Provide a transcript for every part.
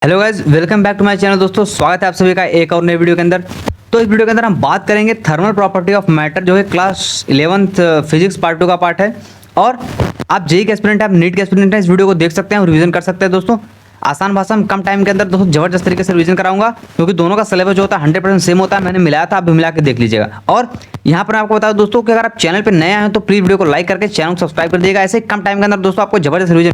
Hello guys, welcome back to my channel. दोस्तों, स्वागत है आप सभी का एक और नए वीडियो के अंदर। तो इस वीडियो के अंदर हम बात करेंगे थर्मल प्रॉपर्टी ऑफ मैटर, जो है क्लास 11th फिजिक्स पार्ट 2 का पार्ट है। और आप जेई के एस्पिरेंट हैं, आप नीट के एस्पिरेंट हैं, इस वीडियो को देख सकते हैं और रिवीजन कर सकते हैं। दोस्तों, आसान भाषा में कम टाइम के अंदर दोस्तों जबरदस्त तरीके से रिवीजन कराऊंगा, क्योंकि दोनों का सिलेबस जो होता है 100% सेम होता है। मैंने मिलाया था, आप भी मिला के देख लीजिएगा। और यहाँ पर आपको बता दूं दोस्तों कि अगर आप चैनल पर नए आए हैं तो प्लीज वीडियो को लाइक करके चैनल को सब्सक्राइब कर दिएगा। ऐसे कम टाइम के अंदर दोस्तों आपको जबरदस्त रिवीजन।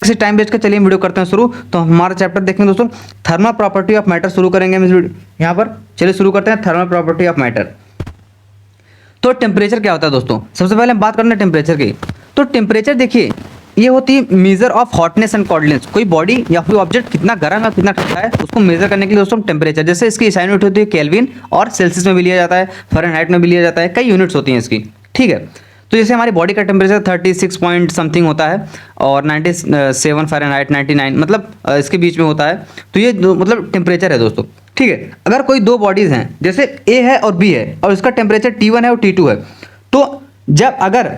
इसी टाइम वेस्ट के चलिए वीडियो करते हैं शुरू। तो हमारा चैप्टर देखेंगे दोस्तों, थर्मल प्रॉपर्टी ऑफ मैटर शुरू करेंगे हम इस वीडियो। यहाँ पर चलिए शुरू करते हैं थर्मल प्रॉपर्टी ऑफ मैटर। तो टेम्परेचर क्या होता है दोस्तों, सबसे पहले हम बात करते हैं टेम्परेचर की। तो टेम्परेचर देखिए, ये होती है measure of hotness and coldness. कोई बॉडी या कोई ऑब्जेक्ट कितना गर्म है कितना ठंडा है, उसको मेजर करने के लिए दोस्तों टेम्परेचर, जैसे इसकी SI यूनिट होती है केल्विन, और सेल्सियस में भी लिया जाता है, फ़ारेनहाइट में भी लिया जाता है, कई यूनिट्स होती हैं इसकी। ठीक है, तो जैसे हमारी बॉडी का टेम्परेचर 36 पॉइंट समथिंग होता है और 97 फ़ारेनहाइट 99 मतलब इसके बीच में होता है। तो ये मतलब टेम्परेचर है दोस्तों। ठीक है, अगर कोई दो बॉडीज़ हैं, जैसे ए है और बी है, और इसका टेम्परेचर T1 है और T2 है, तो जब अगर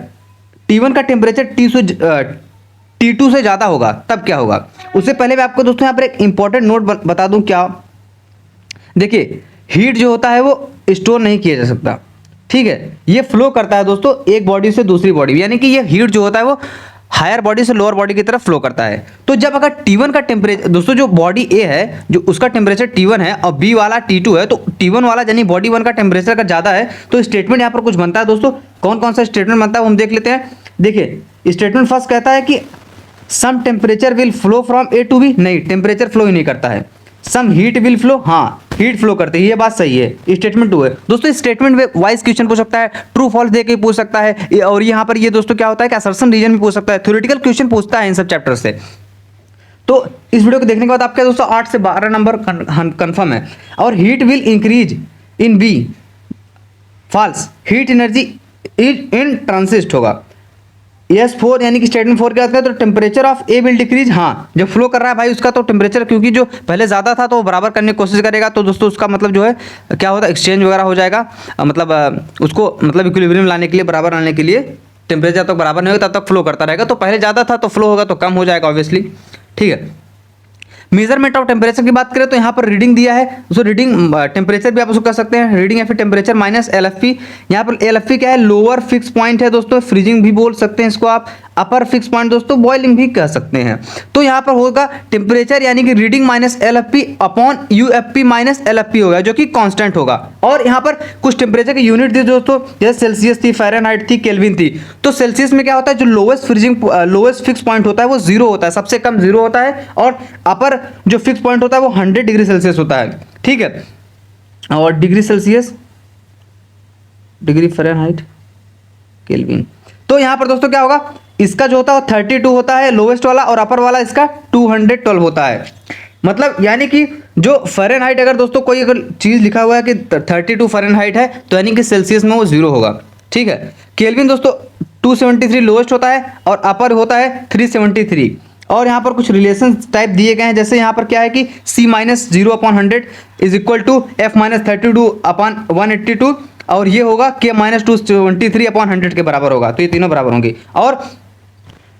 T1 का टेम्परेचर T2 से ज़्यादा होगा तब क्या होगा। उससे पहले मैं आपको दोस्तों यहाँ पर एक इंपॉर्टेंट नोट बता दूँ। क्या देखिए, हीट जो होता है वो स्टोर नहीं किया जा सकता। ठीक है, ये फ्लो करता है दोस्तों एक बॉडी से दूसरी बॉडी, यानी कि ये हीट जो होता है वो हायर बॉडी से लोअर बॉडी की तरफ फ्लो करता है। तो जब अगर T1 का टेम्परेचर दोस्तों, जो बॉडी ए है जो उसका टेम्परेचर T1 है और बी वाला T2 है, तो T1 वाला यानी बॉडी 1 का टेम्परेचर अगर ज़्यादा है तो स्टेटमेंट यहाँ पर कुछ बनता है दोस्तों। कौन कौन सा स्टेटमेंट बनता है वो हम देख लेते हैं। देखिए, स्टेटमेंट फर्स्ट कहता है कि some temperature will flow from A to B. नहीं, टेम्परेचर फ्लो ही नहीं करता है। सम हीट विल फ्लो, हाँ हीट फ्लो करते हैं, ये बात सही है। स्टेटमेंट 2 है दोस्तों। स्टेटमेंट वाइज क्वेश्चन पूछ सकता है, ट्रू फॉल्स दे के पूछ सकता है, और यहाँ पर ये दोस्तों क्या होता है कि असर्शन रीजन भी पूछ सकता है। थ्योरेटिकल क्वेश्चन पूछता है इन सब चैप्टर से। तो इस वीडियो को देखने के बाद आपका दोस्तों 8 से 12 नंबर कन्फर्म है। और heat will increase in B, falls, heat energy in ट्रांसिस्ट होगा। यस 4 यानी कि स्टेटमेंट 4 क्या होता है, तो temperature of A will decrease. हाँ, जब फ्लो कर रहा है भाई उसका तो टेम्परेचर, क्योंकि जो पहले ज़्यादा था तो वो बराबर करने की कोशिश करेगा, तो दोस्तों उसका मतलब जो है क्या होता है, एक्सचेंज वगैरह हो जाएगा। मतलब उसको मतलब इक्विलिब्रियम लाने के लिए, बराबर लाने के लिए, टेम्परेचर तक बराबर नहीं होगा तब तक फ्लो करता रहेगा। तो पहले ज़्यादा था तो फ्लो होगा तो कम हो जाएगा ऑब्वियसली। ठीक है, मेजरमेंट ऑफ टेम्परेचर की बात करें तो यहाँ पर रीडिंग दिया है, उसको रीडिंग टेम्परेचर भी आप उसको कर सकते हैं, रीडिंग या फिर टेम्परेचर माइनस LFP। यहाँ पर LFP क्या है, लोअर फिक्स पॉइंट है दोस्तों, फ्रीजिंग भी बोल सकते हैं इसको आप, अपर फिक्स पॉइंट दोस्तों बॉइलिंग भी कह सकते हैं। तो यहाँ पर होगा टेम्परेचर यानी कि reading minus LFP upon UFP minus LFP होगा, जो कि कांस्टेंट होगा। और यहाँ पर कुछ टेम्परेचर की यूनिट थी दोस्तों, जैसे सेल्सियस थी, फ़ारेनहाइट थी, केल्विन थी। तो सेल्सियस में क्या होता है, जो लोएस्ट फिक्स पॉइंट होता है वो 0 होता है, सबसे कम 0 होता है, और अपर जो फिक्स पॉइंट होता है वो 100 डिग्री सेल्सियस होता है। ठीक है, और degree Celsius, degree Fahrenheit, kelvin. तो यहाँ पर दोस्तों क्या होगा, इसका जो होता है 32 होता है लोवेस्ट वाला, और अपर वाला इसका 212 होता है। मतलब यानी कि जो फ़ारेनहाइट, अगर दोस्तों कोई अगर चीज़ लिखा हुआ है कि 32 फ़ारेनहाइट है, तो यानी कि सेल्सियस में वो 0 होगा। ठीक है, केल्विन दोस्तों 273 लोवेस्ट होता है और अपर होता है 373। और यहाँ पर कुछ रिलेशन टाइप दिए गए हैं, जैसे यहाँ पर क्या है कि C minus 0 upon 100 is equal to F minus 32 upon 182, और ये होगा K माइनस 223 अपॉन 100 के बराबर होगा। तो ये तीनों बराबर होंगी। और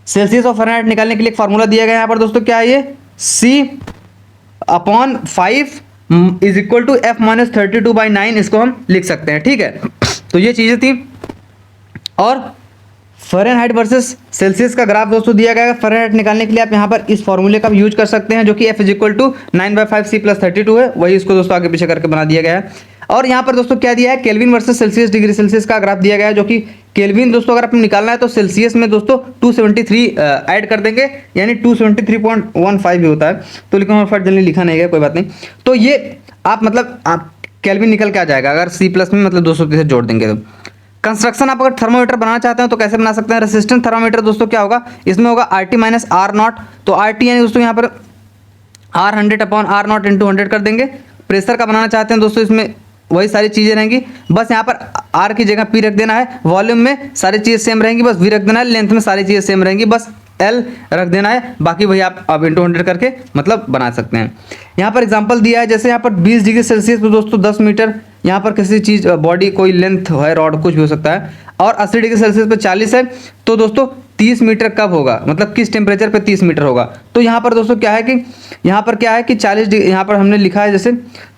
सेल्सियस और फ़ारेनहाइट निकालने के लिए एक फार्मूला दिया गया है यहाँ पर दोस्तों, क्या है ये, C upon 5 is equal to F minus 32/9, इसको हम लिख सकते हैं। ठीक है, तो ये चीज़ें थी। और फ़ारेनहाइट वर्सेस सेल्सियस का ग्राफ दोस्तों दिया गया है। फ़ारेनहाइट निकालने के लिए आप यहाँ पर इस फॉर्मूले का भी यूज कर सकते हैं, जो कि F is equal to 9/5C plus 32 है, वही इसको दोस्तों आगे पीछे करके बना दिया गया है। और यहाँ पर दोस्तों क्या दिया है, kelvin versus Celsius, degree Celsius का ग्राफ दिया गया है, जो कि केल्विन दोस्तों अगर आपने निकालना है तो सेल्सियस में दोस्तों 273 ऐड कर देंगे, यानी 273.15 भी होता है। तो लेकिन फट जल्दी लिखा नहीं गया, कोई बात नहीं। तो ये आप मतलब आप केल्विन निकल के आ जाएगा अगर C प्लस में मतलब 230 जोड़ देंगे तो। कंस्ट्रक्शन आप अगर थर्मोमीटर बनाना चाहते हैं तो कैसे बना सकते हैं। रेसिस्टेंट थर्मोमीटर दोस्तों क्या होगा, इसमें होगा RT माइनस R0। तो RT यानी दोस्तों यहाँ पर R100 अपॉन R0 इंटू 100 कर देंगे। प्रेशर का बनाना चाहते हैं दोस्तों, इसमें वही सारी चीज़ें रहेंगी, बस यहाँ पर R की जगह P रख देना है। वॉल्यूम में सारी चीज़ें सेम रहेंगी, बस V रख देना है। लेंथ में सारी चीज़ें सेम रहेंगी, बस L रख देना है। बाकी वही आप इंटू 100 करके मतलब बना सकते हैं। यहाँ पर एग्जांपल दिया है, जैसे यहाँ पर 20 डिग्री सेल्सियस पर दोस्तों 10 मीटर, यहाँ पर किसी चीज़ बॉडी कोई लेंथ है, रॉड कुछ भी हो सकता है, और 80 डिग्री सेल्सियस पर 40 है, तो दोस्तों 30 मीटर कब होगा, मतलब किस टेम्परेचर पे 30 मीटर होगा। तो यहाँ पर दोस्तों क्या है कि यहाँ पर क्या है कि 40 यहाँ पर हमने लिखा है जैसे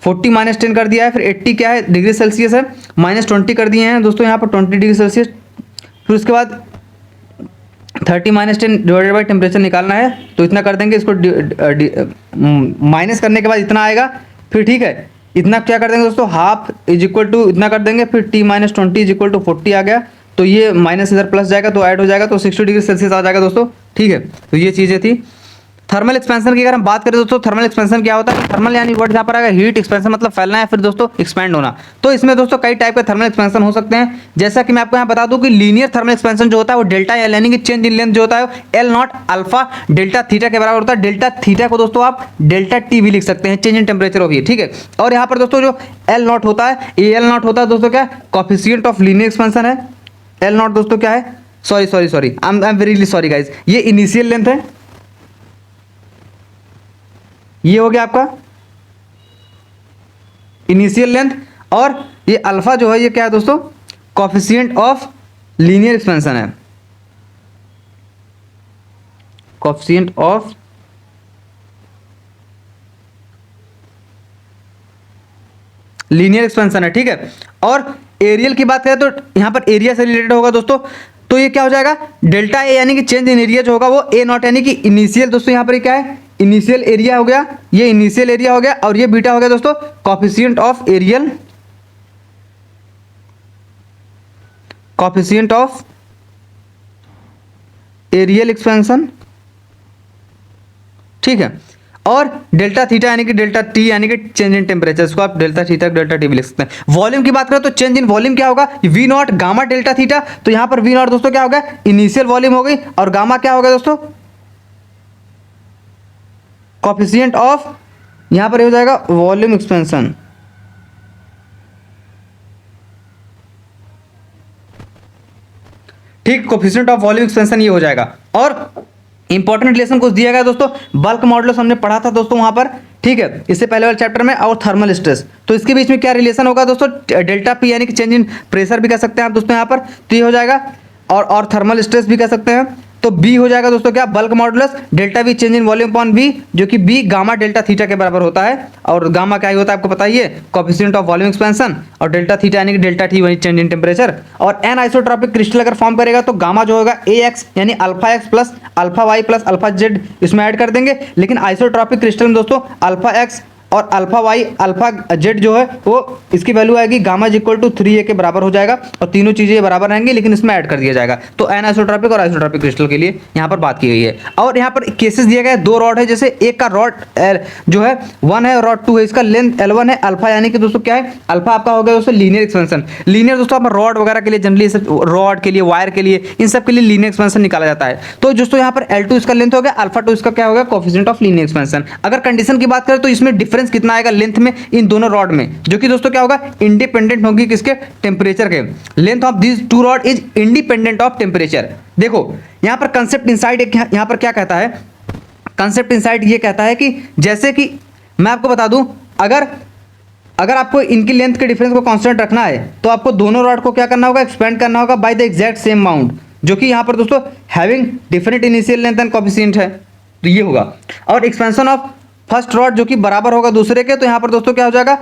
40 माइनस 10 कर दिया है, फिर 80 क्या है डिग्री सेल्सियस है, माइनस 20 कर दिए हैं दोस्तों यहाँ पर 20 डिग्री सेल्सियस। फिर उसके बाद 30 माइनस 10 डिवाइडेड बाई टेम्परेचर निकालना है, तो इतना कर देंगे, इसको माइनस करने के बाद इतना आएगा। फिर ठीक है, इतना क्या कर देंगे दोस्तों, हाफ इज इक्वल टू इतना कर देंगे, फिर T minus 20 is equal to 40 आ गया। तो ये माइनस इधर प्लस जाएगा तो ऐड हो जाएगा, तो 60 डिग्री सेल्सियस आ जाएगा दोस्तों। ठीक है, तो ये चीज़ें थी। थर्मल एक्सपेंशन की अगर हम बात करें दोस्तों, थर्मल एक्सपेंशन क्या होता है, थर्मल यानी वर्ड यहाँ पर आएगा हीट, एक्सपेंशन मतलब फैलना है, फिर दोस्तों एक्सपैंड होना। तो इसमें दोस्तों कई टाइप के थर्मल एक्सपेंशन हो सकते हैं, जैसा कि मैं आपको यहाँ बता दूं कि लीनियर थर्मल एक्सपेंशन जो होता है वो डेल्टा एल यानी कि चेंज इन लेंथ जो होता है L not alpha delta theta के बराबर होता है। डेल्टा थीटा को दोस्तों आप डेल्टा टी भी लिख सकते हैं, change in temperature of heat. ठीक है, और यहाँ पर दोस्तों जो एल नॉट होता है, ये एल नॉट होता है दोस्तों क्या, कोफिशिएंट ऑफ लीनियर एक्सपेंशन है। एल नॉट दोस्तों क्या है, sorry I am very sorry guys, ये इनिशियल लेंथ है, ये हो गया आपका इनिशियल लेंथ, और ये अल्फा जो है ये क्या है दोस्तों, कोफिशिएंट ऑफ लीनियर एक्सपेंशन है, कोफिशिएंट ऑफ लीनियर एक्सपेंशन है। ठीक है, और एरियल की बात करें तो यहां पर एरिया से रिलेटेड होगा दोस्तों, तो ये क्या हो जाएगा, डेल्टा ए यानी कि चेंज इन एरिया जो होगा वो ए नॉट यानी कि इनिशियल दोस्तों यहाँ पर क्या है, इनिशियल एरिया हो गया, ये इनिशियल एरिया हो गया, और ये बीटा हो गया दोस्तों coefficient of areal, coefficient of areal expansion. ठीक है, और डेल्टा थीटा यानी कि डेल्टा टी यानी कि चेंज इन टेम्परेचर, इसको आप डेल्टा थीटा डेल्टा टी भी लिख सकते हैं। वॉल्यूम की बात करें तो चेंज इन वॉल्यूम क्या होगा, V naught gamma delta theta, तो यहां पर वी नॉट दोस्तों क्या होगा, इनिशियल वॉल्यूम हो गई, और गामा क्या होगा दोस्तों, कोफिशिएंट ऑफ, यहां पर हो जाएगा वॉल्यूम एक्सपेंशन। ठीक, कोफिशिएंट ऑफ वॉल्यूम एक्सपेंशन ये हो जाएगा। और इंपॉर्टेंट रिलेशन कुछ दिया गया दोस्तों, बल्क मॉडुलस हमने पढ़ा था दोस्तों वहां पर। ठीक है, इससे पहले वाले चैप्टर में, और थर्मल स्ट्रेस, तो इसके बीच में क्या रिलेशन होगा दोस्तों, डेल्टा पी यानी कि चेंज इन प्रेशर भी कह सकते हैं आप दोस्तों यहाँ पर, तो ये हो जाएगा, और थर्मल स्ट्रेस भी कह सकते हैं। तो बी हो जाएगा दोस्तों क्या, bulk modulus delta V change in volume upon B, जो कि बी गामा डेल्टा थीटा के बराबर होता है, और गामा क्या होता है आपको पता ही है, कोफिशिएंट ऑफ वॉल्यूम एक्सपेंशन, और डेल्टा थीटा यानी कि डेल्टा टी वही चेंज इन टेम्परेचर। और एन आइसोट्रोपिक क्रिस्टल अगर फॉर्म करेगा तो गामा जो होगा ए एक्स यानी alpha X plus alpha Y plus alpha Z इसमें ऐड कर देंगे, लेकिन आइसोट्रोपिक क्रिस्टल में दोस्तों अल्फा एक्स और अल्फा वाई अल्फा जेड जो है वो इसकी वैल्यू आएगी gamma is equal to 3a के बराबर हो जाएगा, और तीनों चीजें बराबर रहेंगी, लेकिन इसमें ऐड कर दिया जाएगा। तो एनआइसोट्रोपिक और आइसोट्रोपिक क्रिस्टल के लिए यहाँ पर बात की गई है। और यहाँ पर केसेस दिए गए, दो रॉड है, जैसे एक का रॉड जो है 1 है, रॉड 2 है, इसका लेंथ L1 है, अल्फा यानी कि दोस्तों क्या है, अल्फा आपका हो गया दोस्तों लीनियर एक्सपेंशन। लीनियर दोस्तों आप रॉड वगैरह के लिए जनरली रॉड के लिए, वायर के लिए, इन सब के लिए लीनियर एक्सपेंशन निकाला जाता है। तो दोस्तों यहाँ पर L2 इसका लेंथ हो गया, अल्फा 2 इसका क्या होगा, कोफिशिएंट ऑफ लीनियर एक्सपेंशन। अगर कंडीशन की बात करें तो इसमें डिफरेंस कितना आएगा लेंथ में, इन दोनों रॉड में, जो कि दोस्तों क्या होगा, इंडिपेंडेंट होगी किसके, टेम्परेचर के। Length of this two rod is independent of temperature. देखो यहां पर कंसेप्ट इनसाइड एक यहां पर क्या कहता है, कंसेप्ट इनसाइड ये कहता है कि जैसे कि मैं आपको बता दूं, अगर आपको इनकी लेंथ के डिफरेंस को कांस्टेंट रखना है तो आपको दोनों रॉड को क्या करना होगा, एक्सपेंड करना होगा by the exact same amount, जो कि यहां पर दोस्तों having different initial length and coefficient है, तो ये होगा। और एक्सपेंशन ऑफ फर्स्ट रॉड जो कि बराबर होगा दूसरे के, तो यहाँ पर दोस्तों क्या हो जाएगा,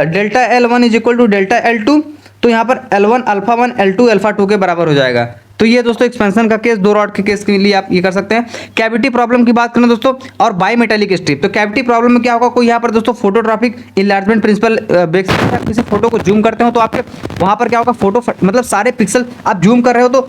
delta L1 is equal to delta L2, तो यहाँ पर L1 अल्फा 1 L2 अल्फा 2 के बराबर हो जाएगा। तो ये दोस्तों एक्सपेंशन का केस, दो रॉड के केस के लिए आप ये कर सकते हैं। कैविटी प्रॉब्लम की बात करें दोस्तों, और बाई मेटालिक स्ट्रिप, तो कैविटी प्रॉब्लम में क्या होगा, कोई यहाँ पर दोस्तों फोटोट्रॉपिक इनलार्जमेंट प्रिंसिपल बेस, आप किसी फोटो को जूम करते हो तो आपके वहाँ पर क्या होगा, फोटो मतलब सारे पिक्सल आप जूम कर रहे हो तो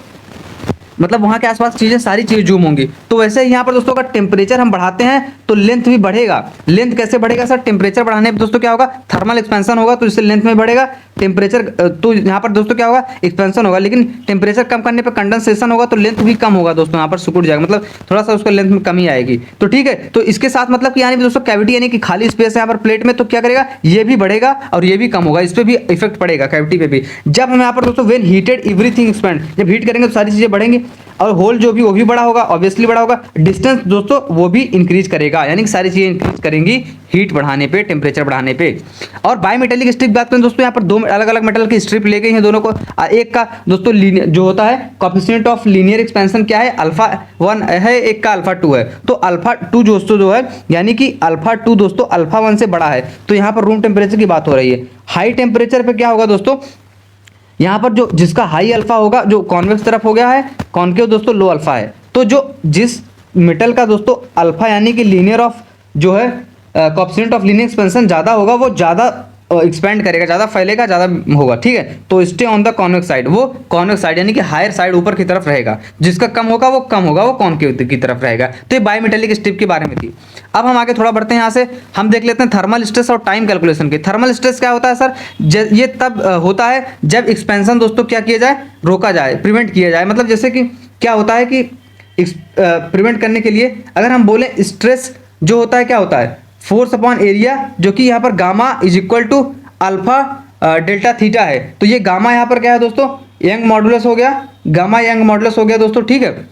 मतलब वहाँ के आसपास चीज़ें सारी चीज़ें जूम होंगी। तो वैसे ही यहाँ पर दोस्तों अगर टेम्परेचर हम बढ़ाते हैं तो लेंथ भी बढ़ेगा। लेंथ कैसे बढ़ेगा सर, टेम्परेचर बढ़ाने पर दोस्तों क्या होगा, थर्मल एक्सपेंशन होगा, तो इससे लेंथ में बढ़ेगा, टेम्परेचर तो यहाँ पर दोस्तों क्या होगा, एक्सपेंशन होगा, लेकिन टेम्परेचर कम करने पर कंडेंसेशन होगा, तो लेंथ भी कम होगा दोस्तों, यहाँ पर सिकुड़ जाएगा, मतलब थोड़ा सा उसका लेंथ में कमी आएगी। तो ठीक है, तो इसके साथ मतलब कि यानी दोस्तों कैविटी यानी कि खाली स्पेस है यहाँ पर प्लेट में, तो क्या करेगा, ये भी बढ़ेगा और ये भी कम होगा, इस पर भी इफेक्ट पड़ेगा कैविटी पे भी। जब हम यहाँ पर दोस्तों वेन हीटेड एवरीथिंग एक्सपेंड, जब हीट करेंगे तो सारी चीज़ें बढ़ेंगी, और होल जो भी वो भी बड़ा होगा, ऑब्वियसली बड़ा होगा। डिस्टेंस दोस्तों वो भी इंक्रीज करेगा, यानी कि सारी चीज़ें इंक्रीज करेंगी हीट बढ़ाने पे, टेम्परेचर बढ़ाने पे। और बायोमेटेलिक स्ट्रिप बात करें दोस्तों, यहाँ पर दो अलग अलग मेटल की स्ट्रिप ले गई हैं दोनों को। एक का दोस्तों जो होता है कोएफिशिएंट ऑफ लीनियर एक्सपेंशन क्या है, अल्फा 1 है, एक का अल्फा 2 है। तो अल्फा 2 दोस्तों जो है, यानी कि अल्फा 2 दोस्तों अल्फा 1 से बड़ा है। तो यहाँ पर रूम टेम्परेचर की बात हो रही है। हाई टेम्परेचर पे क्या होगा दोस्तों, यहाँ पर जो जिसका हाई अल्फा होगा, जो कॉन्वेक्स तरफ हो गया है, कॉन्केव दोस्तों लो अल्फा है। तो जो जिस मेटल का दोस्तों अल्फा यानी कि लीनियर ऑफ जो है कोएफिशिएंट ऑफ लीनियर एक्सपेंशन ज़्यादा होगा, वो ज़्यादा एक्सपेंड करेगा, ज़्यादा फैलेगा, ज़्यादा होगा, ठीक है। तो stay on the convex side, वो कॉन्वेक्स साइड यानी कि हायर साइड ऊपर की तरफ रहेगा। जिसका कम होगा वो कम होगा, वो कॉन्केव की तरफ रहेगा। तो ये बायोमेटेलिक स्ट्रिप के बारे में थी। अब हम आगे थोड़ा बढ़ते हैं, यहाँ से हम देख लेते हैं थर्मल स्ट्रेस और टाइम कैलकुलेशन की। थर्मल स्ट्रेस क्या होता है सर, ये तब होता है जब एक्सपेंशन दोस्तों क्या किया जाए, रोका जाए, प्रिवेंट किया जाए। मतलब जैसे कि क्या होता है कि प्रिवेंट करने के लिए अगर हम बोले स्ट्रेस जो होता है क्या होता है, फोर्स अपॉन एरिया, जो कि यहाँ पर gamma is equal to alpha delta theta है। तो ये गामा यहाँ पर क्या है दोस्तों, यंग मॉडुलस हो गया, गामा यंग मॉडुलस हो गया दोस्तों, ठीक है।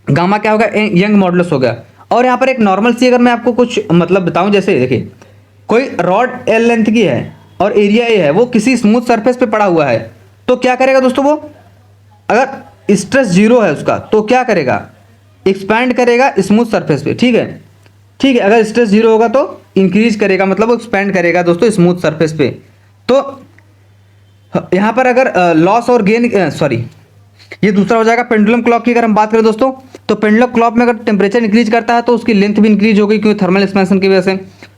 गामा क्या होगा, यंग मॉडुलस हो गया। और यहाँ पर एक नॉर्मल सी अगर मैं आपको कुछ मतलब बताऊं, जैसे देखिए कोई रॉड एल लेंथ की है और एरिया ए है, वो किसी स्मूथ सरफेस पे पड़ा हुआ है, तो क्या करेगा दोस्तों, वो अगर स्ट्रेस 0 है उसका तो क्या करेगा, एक्सपैंड करेगा स्मूथ सरफेस पे, ठीक है, ठीक है। अगर स्ट्रेस 0 होगा तो इंक्रीज करेगा, मतलब वो एक्सपैंड करेगा दोस्तों स्मूथ सरफेस पे। तो यहाँ पर अगर लॉस और गेन, सॉरी ये दूसरा हो जाएगा। पेंडुलम क्लॉक की अगर हम बात करें दोस्तों, तो पेंडुलम क्लॉक में अगर टेम्परेचर इंक्रीज करता है तो उसकी लेंथ भी इंक्रीज होगी, क्योंकि थर्मल एक्सपेंशन की वजह से।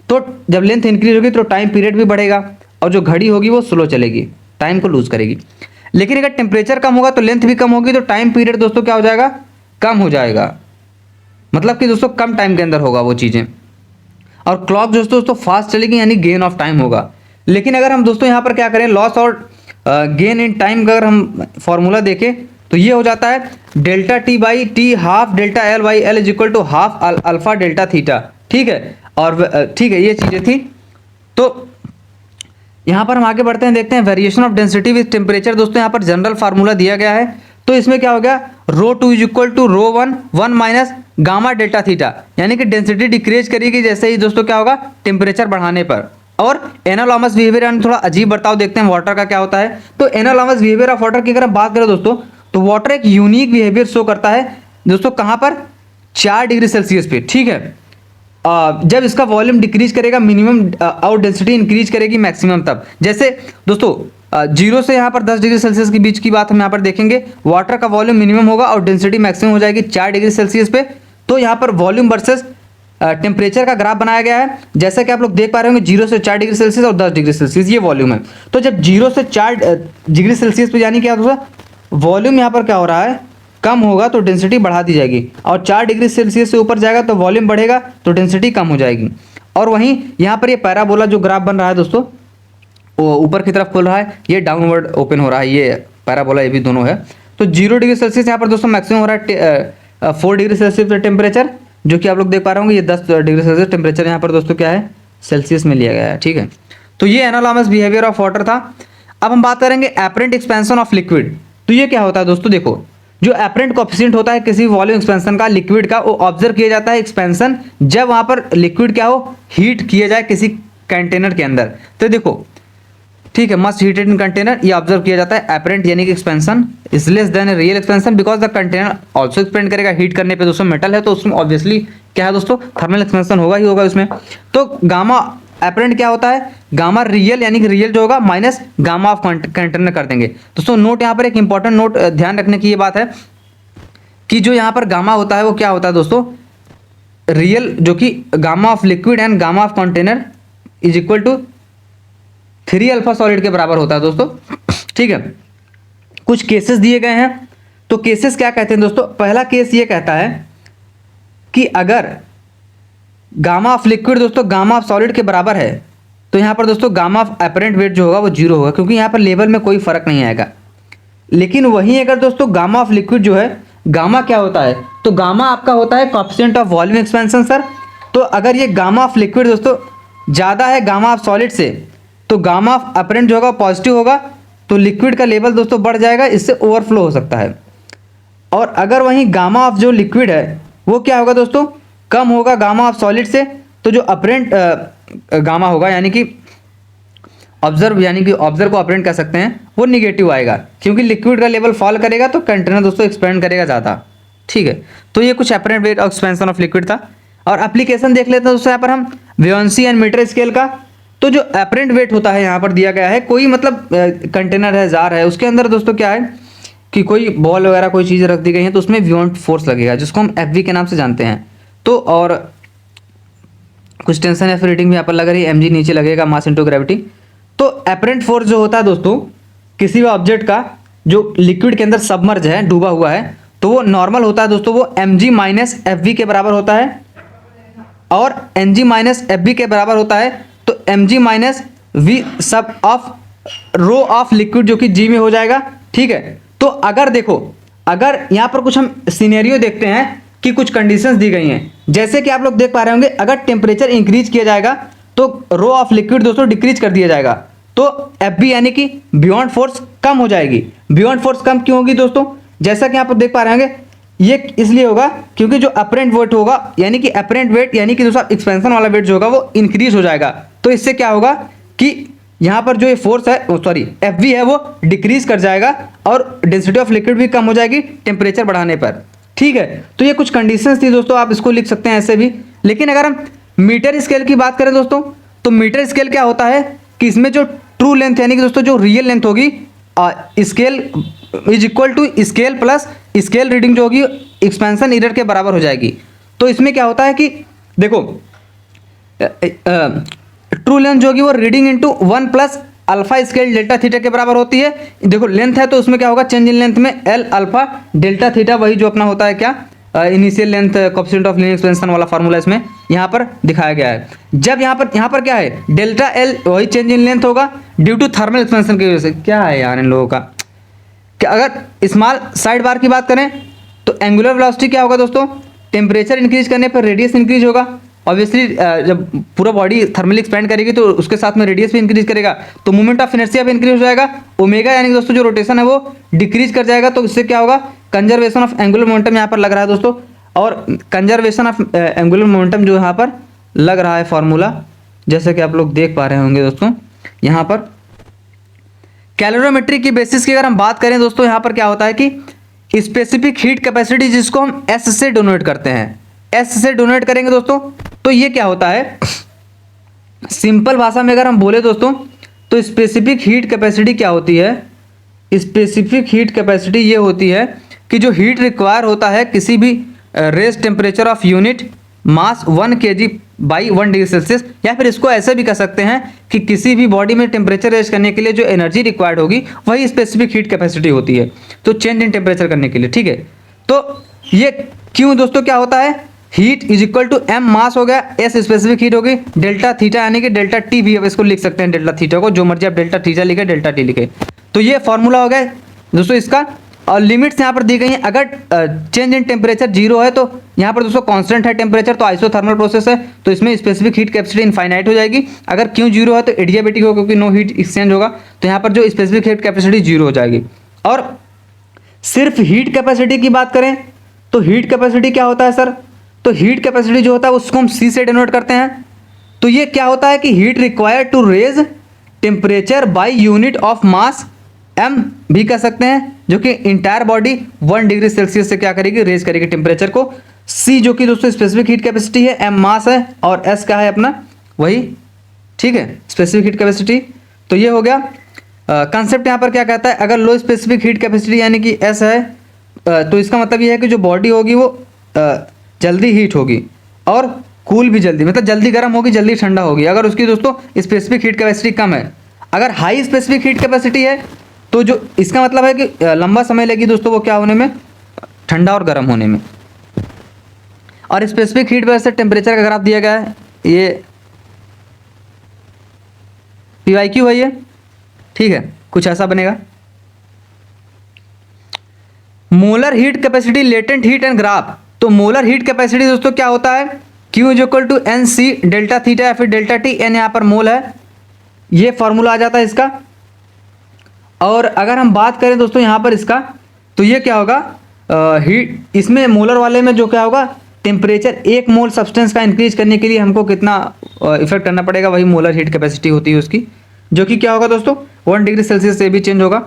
तो जब लेंथ इंक्रीज होगी तो टाइम पीरियड भी बढ़ेगा, और जो घड़ी होगी वो स्लो चलेगी, टाइम को लूज करेगी। लेकिन अगर टेम्परेचर कम होगा तो लेंथ भी कम होगी, तो टाइम पीरियड दोस्तों क्या हो जाएगा, कम हो जाएगा। मतलब कि दोस्तों कम टाइम के अंदर होगा वो चीज़ें। और क्लॉक दोस्तों फास्ट चलेगी, यानी गेन ऑफ टाइम होगा। लेकिन अगर हम दोस्तों यहाँ पर क्या करें, लॉस और गेन इन टाइम का अगर हम फॉर्मूला देखें तो ये हो जाता है delta T by T half delta L by L is equal to half alpha delta theta, ठीक है। और ठीक है, ये चीज़ें थी। तो यहाँ पर हम आगे बढ़ते हैं, देखते हैं variation of density with temperature. दोस्तों यहाँ पर जनरल फार्मूला दिया गया है, तो इसमें क्या हो गया, ρ2 is equal to ρ1 minus gamma delta theta, यानी कि डेंसिटी डिक्रीज करेगी जैसे ही दोस्तों क्या होगा, टेम्परेचर बढ़ाने पर। और एनालॉमस बिहेवियर, यानी थोड़ा अजीब बर्ताव देखते हैं वाटर का क्या होता है। तो एनालॉमस बिहेवियर ऑफ वाटर की अगर हम बात करें दोस्तों, तो वाटर एक यूनिक बिहेवियर शो करता है दोस्तों, कहाँ पर, 4 डिग्री सेल्सियस पे, ठीक है। जब इसका वॉल्यूम डिक्रीज करेगा मिनिमम, और डेंसिटी इंक्रीज करेगी मैक्सिमम तब। जैसे दोस्तों 0 से यहाँ पर 10 डिग्री सेल्सियस के बीच की बात हम यहाँ पर देखेंगे, वाटर का वॉल्यूम मिनिमम होगा और डेंसिटी मैक्सिमम हो जाएगी 4 डिग्री सेल्सियस पे। तो यहाँ पर वॉल्यूम वर्सेस टेम्परेचर का ग्राफ बनाया गया है, जैसा कि आप लोग देख पा रहे होंगे, 0 से 4 डिग्री सेल्सियस और 10 डिग्री सेल्सियस ये वॉल्यूम है। तो जब 0 से 4 डिग्री सेल्सियस पे, यानी क्या दोस्तों, वॉल्यूम यहाँ पर क्या हो रहा है, कम होगा तो डेंसिटी बढ़ा दी जाएगी, और 4 डिग्री सेल्सियस से ऊपर जाएगा तो वॉल्यूम बढ़ेगा तो डेंसिटी कम हो जाएगी। और वहीं यहाँ पर ये पैराबोला जो ग्राफ बन रहा है दोस्तों, वो ऊपर की तरफ खुल रहा है, ये डाउनवर्ड ओपन हो रहा है, ये पैराबोला ये भी दोनों है। तो 0 डिग्री सेल्सियस यहाँ पर दोस्तों मैक्सिमम हो रहा है 4 डिग्री सेल्सियस टेम्परेचर, जो कि आप लोग देख पा रहे होंगे, ये 10 डिग्री सेल्सियस टेम्परेचर यहाँ पर दोस्तों क्या है, सेल्सियस में लिया गया है, ठीक है। तो ये एनालॉमस बिहेवियर ऑफ वाटर था। अब हम बात करेंगे एपरेंट एक्सपेंशन ऑफ लिक्विड। तो ये क्या होता है दोस्तों, देखो जो एपरेंट कोएफिशिएंट होता है किसी वॉल्यूम एक्सपेंशन का, लिक्विड का, वो ऑब्जर्व किया जाता है एक्सपेंशन जब वहाँ पर लिक्विड क्या हो, हीट किया जाए किसी कंटेनर के अंदर। तो देखो ठीक है, मस्ट हीटेड इन कंटेनर, ये ऑब्जर्व किया जाता है एपरेंट, यानी कि expansion is less than real expansion because the container also expand करेगा हीट करने पे। दोस्तों मेटल है तो उसमें ऑब्वियसली क्या है दोस्तों, थर्मल एक्सपेंशन होगा ही होगा उसमें। तो गामा एपरेंट क्या होता है, गामा रियल, यानी कि रियल जो होगा माइनस गामा ऑफ कंटेनर कर देंगे। दोस्तों नोट, यहाँ पर एक इंपॉर्टेंट नोट ध्यान रखने की ये बात है कि जो यहाँ पर गामा होता है वो क्या होता है दोस्तों, रियल, जो कि gamma of liquid and gamma of container is equal to 3 alpha solid के बराबर होता है दोस्तों, ठीक है। कुछ केसेस दिए गए हैं, तो केसेस क्या कहते हैं दोस्तों, पहला केस ये कहता है कि अगर गामा ऑफ लिक्विड दोस्तों गामा ऑफ सॉलिड के बराबर है, तो यहाँ पर दोस्तों गामा ऑफ एपरेंट वेट जो होगा वो 0 होगा, क्योंकि यहाँ पर लेवल में कोई फर्क नहीं आएगा। लेकिन वहीं अगर दोस्तों गामा ऑफ लिक्विड जो है, गामा क्या होता है, तो गामा आपका होता है coefficient of volume expansion sir. तो अगर ये गामा ऑफ लिक्विड दोस्तों ज़्यादा है गामा ऑफ सॉलिड से, तो गामा ऑफ अपरेंट जो होगा पॉजिटिव होगा, तो लिक्विड का लेवल दोस्तों बढ़ जाएगा, इससे ओवरफ्लो हो सकता है। और अगर वहीं गामा ऑफ जो लिक्विड है वो क्या होगा दोस्तों, कम होगा गामा ऑफ सॉलिड से, तो जो अपरेंट गामा होगा यानी कि ऑब्जर्व, यानी कि ऑब्जर्व को अपरेंट कर सकते हैं, वो निगेटिव आएगा, क्योंकि लिक्विड का लेवल फॉल करेगा तो कंटेनर दोस्तों एक्सपेंड करेगा ज़्यादा। ठीक है, तो ये कुछ apparent weight of expansion of liquid था। और एप्लीकेशन देख लेते हैं दोस्तों यहाँ पर हम वियोंसी एंड मीटर स्केल का। तो जो अपरेंट वेट होता है यहाँ पर दिया गया है, कोई मतलब कंटेनर है, जार है, उसके अंदर दोस्तों क्या है कि कोई बॉल वगैरह कोई चीज़ रख दी गई है, तो उसमें वियोंट फोर्स लगेगा जिसको हम एफ के नाम से जानते हैं। तो और कुछ टेंशन या फिर रीडिंग भी यहाँ पर लग रही है, एम नीचे लगेगा, मास इंटू ग्रेविटी। तो अपरेंट फोर्स जो होता है दोस्तों किसी भी ऑब्जेक्ट का जो लिक्विड के अंदर सबमर्ज है, डूबा हुआ है, तो वो नॉर्मल होता है दोस्तों, वो M G minus F V के बराबर होता है, और N G minus F B के बराबर होता है। तो M G minus V sub of rho of liquid जो कि जी में हो जाएगा। ठीक है, तो अगर देखो, अगर यहाँ पर कुछ हम सिनेरियो देखते हैं कि कुछ कंडीशंस दी गई हैं, जैसे कि आप लोग देख पा रहे होंगे, अगर टेम्परेचर इंक्रीज किया जाएगा तो रो ऑफ लिक्विड दोस्तों डिक्रीज कर दिया जाएगा, तो एफ बी यानी कि बियॉन्ड फोर्स कम हो जाएगी। बियॉन्ड फोर्स कम क्यों होगी दोस्तों, जैसा कि आप देख पा रहे होंगे, ये इसलिए होगा क्योंकि जो अपरेंट वेट होगा, यानी कि अपरेंट वेट यानी कि दोस्तों एक्सपेंशन वाला वेट जो होगा वो इंक्रीज हो जाएगा। तो इससे क्या होगा कि यहाँ पर जो ये फोर्स है, सॉरी एफ वी है, वो डिक्रीज कर जाएगा और डेंसिटी ऑफ लिक्विड भी कम हो जाएगी टेम्परेचर बढ़ाने पर। ठीक है, तो ये कुछ कंडीशंस थी दोस्तों, आप इसको लिख सकते हैं ऐसे भी। लेकिन अगर हम मीटर स्केल की बात करें दोस्तों, तो मीटर स्केल क्या होता है कि इसमें जो ट्रू लेंथ यानी कि दोस्तों जो रियल लेंथ होगी, scale is equal to scale plus scale reading जो होगी एक्सपेंशन एरर के बराबर हो जाएगी। तो इसमें क्या होता है कि देखो ट्रू लेंथ जो होगी वो reading into 1 plus alpha scale delta theta के बराबर होती है। देखो लेंथ है तो उसमें क्या होगा, चेंज इन लेंथ में एल अल्फा डेल्टा थीटा, वही जो अपना होता है क्या initial length coefficient of linear expansion वाला फार्मूला इसमें यहाँ पर दिखाया गया है। जब यहाँ पर क्या है, डेल्टा एल वही चेंज इन लेंथ होगा ड्यू टू थर्मल एक्सपेंशन की वजह से। क्या है यार इन लोगों का, कि अगर स्मॉल साइड बार की बात करें तो एंगुलर वेलोसिटी क्या होगा दोस्तों, टेम्परेचर इंक्रीज करने पर रेडियस इंक्रीज होगा। ऑब्वियसली जब पूरा बॉडी थर्मली एक्सपेंड करेगी तो उसके साथ में रेडियस भी इंक्रीज करेगा, तो मूवमेंट ऑफ इनर्शिया भी इंक्रीज हो जाएगा। ओमेगा यानी दोस्तों जो रोटेशन है वो डिक्रीज कर जाएगा, तो इससे क्या होगा, कंजर्वेशन ऑफ एंगुलर मोमेंटम यहाँ पर लग रहा है दोस्तों। और कंजर्वेशन ऑफ एंगुलर मोमेंटम जो यहाँ पर लग रहा है फॉर्मूला, जैसे कि आप लोग देख पा रहे होंगे दोस्तों, यहाँ पर कैलोरीमेट्री की बेसिस की अगर हम बात करें दोस्तों, यहाँ पर क्या होता है कि स्पेसिफिक हीट कैपेसिटी जिसको हम एस से डोनेट करते हैं, एस से डोनेट करेंगे दोस्तों, तो ये क्या होता है, सिंपल भाषा में अगर हम बोले दोस्तों, तो स्पेसिफिक हीट कैपेसिटी क्या होती है, स्पेसिफिक हीट कैपेसिटी ये होती है कि जो हीट रिक्वायर होता है किसी भी rest temperature of unit mass 1 kg by 1 degree Celsius, या फिर इसको ऐसे भी कह सकते हैं कि किसी भी बॉडी में टेम्परेचर रेस्ट करने के लिए जो एनर्जी रिक्वायर्ड होगी वही स्पेसिफिक हीट कैपेसिटी होती है, तो चेंज इन टेम्परेचर करने के लिए। ठीक है, तो ये क्यों दोस्तों क्या होता है, heat is equal to M mass हो गया, एस स्पेसिफिक हीट होगी, डेल्टा थीटा यानी कि डेल्टा टी भी अब इसको लिख सकते हैं, डेल्टा थीटा को जो मर्जी आप डेल्टा थीटा लिखे, डेल्टा टी लिखे। तो ये फॉर्मूला हो गया दोस्तों इसका। और लिमिट्स यहाँ पर दी गई हैं, अगर चेंज इन टेम्परेचर जीरो है तो यहाँ पर दोस्तों कांस्टेंट है टेम्परेचर, तो आइसोथर्मल प्रोसेस है, तो इसमें स्पेसिफिक हीट कैपेसिटी इनफाइनाइट हो जाएगी। अगर क्यों जीरो है तो एडियाबेटिक होगा क्योंकि नो हीट एक्सचेंज होगा, तो यहाँ पर जो स्पेसिफिक हीट कैपेसिटी जीरो हो जाएगी। और सिर्फ हीट कैपेसिटी की बात करें तो हीट कैपेसिटी क्या होता है सर, तो हीट कैपेसिटी जो होता है उसको हम सी से डिनोट करते हैं। तो ये क्या होता है कि heat required to raise temperature by unit of mass, M भी कह सकते हैं, जो कि इंटायर बॉडी 1 डिग्री सेल्सियस से क्या करेगी, रेज करेगी टेम्परेचर को। सी जो कि दोस्तों स्पेसिफिक हीट कैपेसिटी है, एम मास है, और एस क्या है अपना वही, ठीक है, स्पेसिफिक हीट कैपेसिटी। तो ये हो गया कंसेप्ट। यहाँ पर क्या कहता है, अगर लो स्पेसिफिक हीट कैपेसिटी यानी कि एस है, तो इसका मतलब ये है कि जो बॉडी होगी वो जल्दी हीट होगी और कूल भी जल्दी, मतलब जल्दी गर्म होगी जल्दी ठंडा होगी, अगर उसकी दोस्तों स्पेसिफिक हीट कैपेसिटी कम है। अगर हाई स्पेसिफिक हीट कैपेसिटी है तो जो इसका मतलब है कि लंबा समय लेगी दोस्तों वो क्या होने में, ठंडा और गर्म होने में। और स्पेसिफिक हीट वजह से टेम्परेचर का ग्राफ दिया गया है, ये PYQ है ये, ठीक है, कुछ ऐसा बनेगा। Molar heat capacity, latent heat and graph. तो मोलर हीट कैपेसिटी दोस्तों क्या होता है, Q is equal to N C delta theta या फिर डेल्टा टी, एन यहाँ पर मोल है, ये फॉर्मूला आ जाता है इसका। और अगर हम बात करें दोस्तों यहाँ पर इसका, तो ये क्या होगा, हीट इसमें मोलर वाले में जो क्या होगा, टेम्परेचर 1 मोल सब्सटेंस का इंक्रीज करने के लिए हमको कितना इफेक्ट करना पड़ेगा, वही मोलर हीट कैपेसिटी होती है उसकी, जो कि क्या होगा दोस्तों 1 डिग्री सेल्सियस से भी चेंज होगा।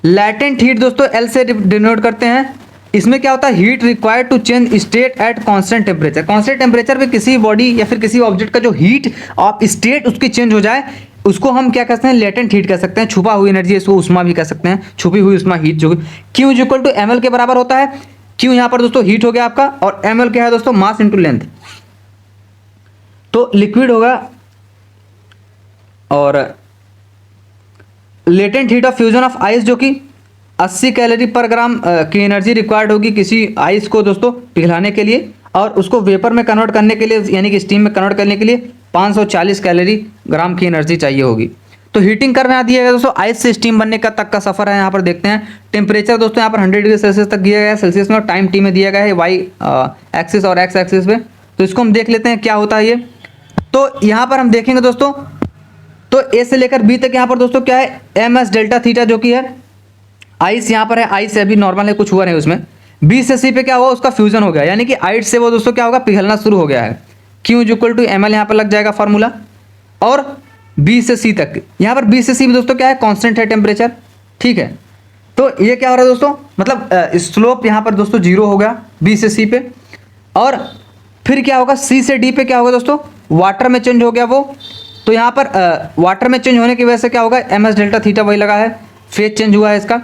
लैटेंट हीट दोस्तों एल से डिनोट करते हैं। इसमें क्या होता है, heat required to change state at constant temperature. Constant temperature पे किसी बॉडी या फिर किसी ऑब्जेक्ट का जो हीट ऑफ स्टेट उसकी चेंज हो जाए, उसको हम क्या कहते हैं, लेटेंट हीट कह सकते हैं। छुपा हुई एनर्जी, इसको उष्मा भी कह सकते हैं, छुपी हुई उष्मा हीट, जो Q is equal to ml के बराबर होता है। Q यहाँ पर दोस्तों हीट हो गया आपका, और ml क्या है दोस्तों, मास इंटू लेंथ। तो लिक्विड होगा, और latent heat of fusion of ice जो कि 80 कैलोरी पर ग्राम की एनर्जी रिक्वायर्ड होगी किसी आइस को दोस्तों पिघलाने के लिए, और उसको वेपर में कन्वर्ट करने के लिए यानी कि स्टीम में कन्वर्ट करने के लिए 540 कैलोरी ग्राम की एनर्जी चाहिए होगी। तो हीटिंग करना दिया गया दोस्तों, आइस से स्टीम बनने का तक का सफर है। यहाँ पर देखते हैं टेम्परेचर दोस्तों यहाँ पर 100 डिग्री सेल्सियस तक दिया गया है सेल्सियस में, और टाइम टी में दिया गया है वाई एक्सिस और एक्स एक्सिस पे। तो इसको हम देख लेते हैं क्या होता है ये। तो यहाँ पर हम देखेंगे दोस्तों, तो ए से लेकर बी तक यहाँ पर दोस्तों क्या है, एम एस डेल्टा थीटा जो कि है आइस, यहाँ पर है आइस अभी नॉर्मल है, कुछ हुआ नहीं उसमें। बी से सी पे क्या हुआ, उसका फ्यूजन हो गया, यानी कि आइट से वो दोस्तों क्या होगा, पिघलना शुरू हो गया है। Q is equal to M L यहाँ पर लग जाएगा फार्मूला। और बी से सी तक, यहाँ पर बी से सी में दोस्तों क्या है, कांस्टेंट है टेम्परेचर, ठीक है। तो ये क्या हो रहा है दोस्तों, मतलब स्लोप यहाँ पर दोस्तों 0 हो गया बी से सी पे। और फिर क्या होगा, सी से डी पे क्या होगा दोस्तों, वाटर में चेंज हो गया वो। तो यहाँ पर वाटर में चेंज होने की वजह से क्या होगा, एम एस डेल्टा थीटा वही लगा है, फेज चेंज हुआ है इसका।